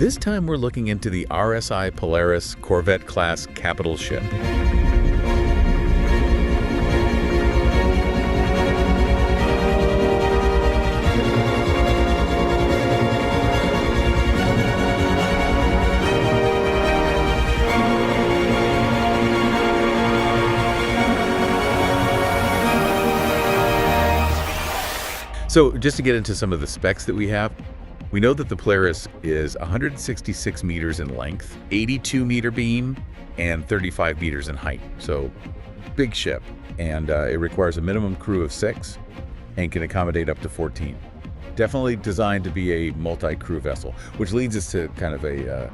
This time we're looking into the RSI Polaris Corvette-class capital ship. So just to get into some of the specs that we have, we know that the Polaris is 166 meters in length, 82 meter beam, and 35 meters in height. So big ship, and it requires a minimum crew of 6 and can accommodate up to 14. Definitely designed to be a multi-crew vessel, which leads us to kind of a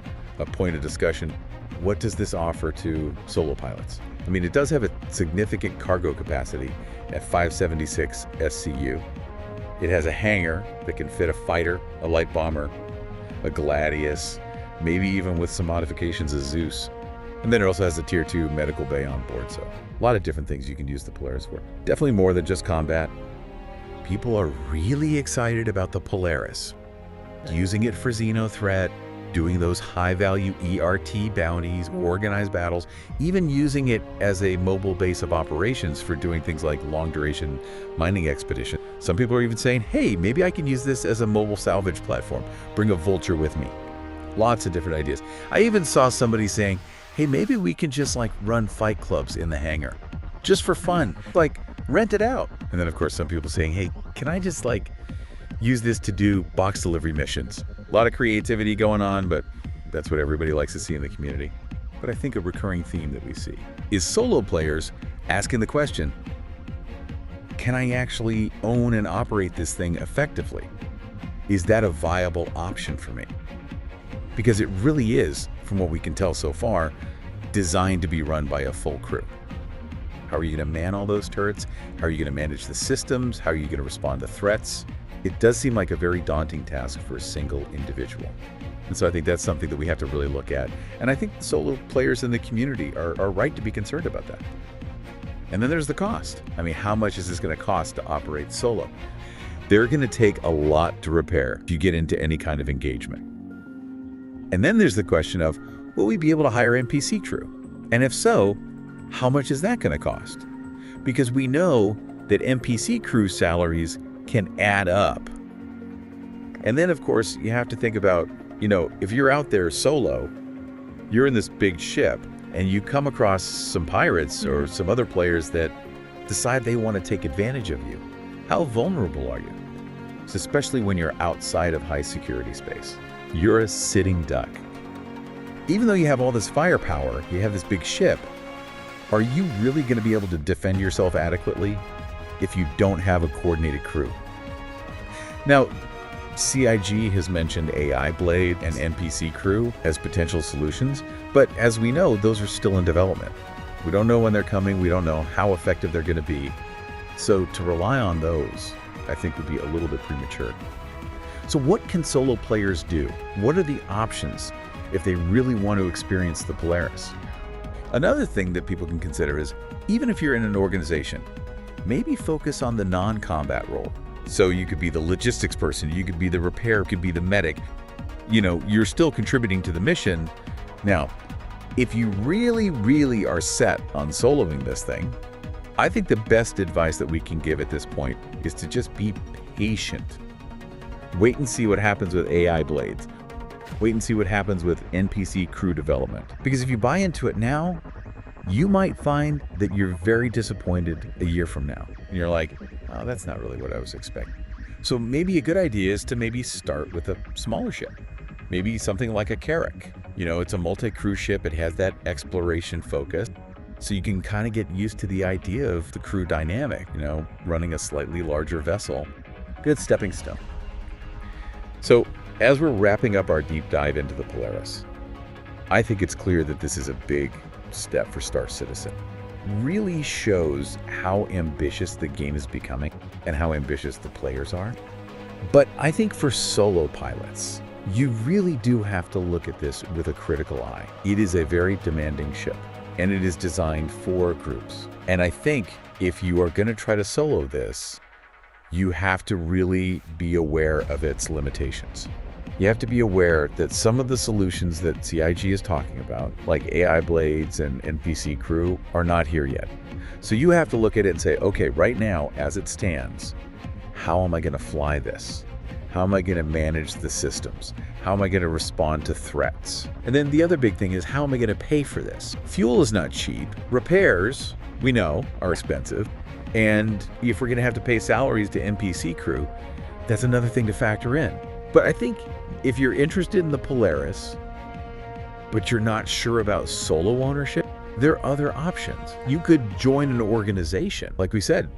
point of discussion. What does this offer to solo pilots? I mean, it does have a significant cargo capacity at 576 SCU. It has a hangar that can fit a fighter, a light bomber, a Gladius, maybe even with some modifications a Zeus. And then it also has a Tier 2 medical bay on board, so a lot of different things you can use the Polaris for. Definitely more than just combat. People are really excited about the Polaris. Using it for Xeno threat, doing those high-value ERT bounties, organized battles, even using it as a mobile base of operations for doing things like long-duration mining expedition. Some people are even saying, hey, maybe I can use this as a mobile salvage platform. Bring a Vulture with me. Lots of different ideas. I even saw somebody saying, hey, maybe we can just like run fight clubs in the hangar. Just for fun, like rent it out. And then of course some people saying, hey, can I just like use this to do box delivery missions? A lot of creativity going on, but that's what everybody likes to see in the community. But I think a recurring theme that we see is solo players asking the question, can I actually own and operate this thing effectively? Is that a viable option for me? Because it really is, from what we can tell so far, designed to be run by a full crew. How are you going to man all those turrets? How are you going to manage the systems? How are you going to respond to threats? It does seem like a very daunting task for a single individual. And so I think that's something that we have to really look at. And I think solo players in the community are right to be concerned about that. And then there's the cost. I mean, how much is this going to cost to operate solo? They're going to take a lot to repair if you get into any kind of engagement. And then there's the question of, will we be able to hire NPC crew? And if so, how much is that going to cost? Because we know that NPC crew salaries can add up. And then of course you have to think about, if you're out there solo, you're in this big ship and you come across some pirates or some other players that decide they want to take advantage of you. How vulnerable are you? So especially when you're outside of high security space. You're a sitting duck. Even though you have all this firepower, you have this big ship, are you really going to be able to defend yourself adequately if you don't have a coordinated crew? Now, CIG has mentioned AI Blade and NPC crew as potential solutions, but as we know, those are still in development. We don't know when they're coming, we don't know how effective they're going to be. So to rely on those, I think would be a little bit premature. So what can solo players do? What are the options if they really want to experience the Polaris? Another thing that people can consider is, even if you're in an organization, maybe focus on the non-combat role. So you could be the logistics person, you could be the repair, you could be the medic. You're still contributing to the mission. Now, if you really, really are set on soloing this thing, I think the best advice that we can give at this point is to just be patient. Wait and see what happens with AI blades. Wait and see what happens with NPC crew development. Because if you buy into it now, you might find that you're very disappointed a year from now. And you're like, oh, that's not really what I was expecting. So maybe a good idea is to maybe start with a smaller ship. Maybe something like a Carrack. It's a multi-crew ship. It has that exploration focus. So you can kind of get used to the idea of the crew dynamic, running a slightly larger vessel. Good stepping stone. So as we're wrapping up our deep dive into the Polaris, I think it's clear that this is a big step for StarCitizen. Really shows how ambitious the game is becoming and how ambitious the players are. But I think for solo pilots, you really do have to look at this with a critical eye. It is a very demanding ship, and it is designed for groups. And I think if you are going to try to solo this, you have to really be aware of its limitations. You have to be aware that some of the solutions that CIG is talking about, like AI blades and NPC crew, are not here yet. So you have to look at it and say, okay, right now, as it stands, how am I going to fly this? How am I going to manage the systems? How am I going to respond to threats? And then the other big thing is, how am I going to pay for this? Fuel is not cheap. Repairs, we know, are expensive. And if we're going to have to pay salaries to NPC crew, that's another thing to factor in. But I think if you're interested in the Polaris, but you're not sure about solo ownership, there are other options. You could join an organization. Like we said,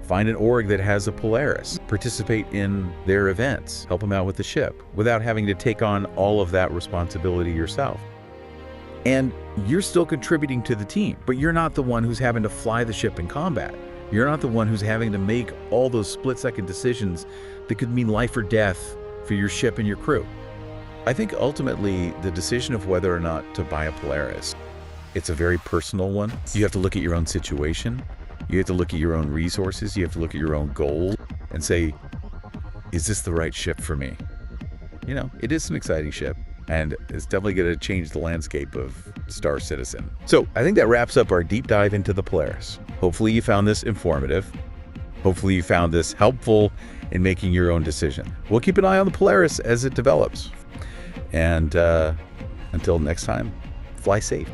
find an org that has a Polaris, participate in their events, help them out with the ship without having to take on all of that responsibility yourself. And you're still contributing to the team, but you're not the one who's having to fly the ship in combat. You're not the one who's having to make all those split-second decisions that could mean life or death for your ship and your crew. I think ultimately the decision of whether or not to buy a Polaris, it's a very personal one. You have to look at your own situation. You have to look at your own resources. You have to look at your own goals and say, is this the right ship for me? It is an exciting ship, and it's definitely going to change the landscape of StarCitizen. So I think that wraps up our deep dive into the Polaris. Hopefully you found this informative. Hopefully you found this helpful in making your own decision. We'll keep an eye on the Polaris as it develops. And until next time, fly safe.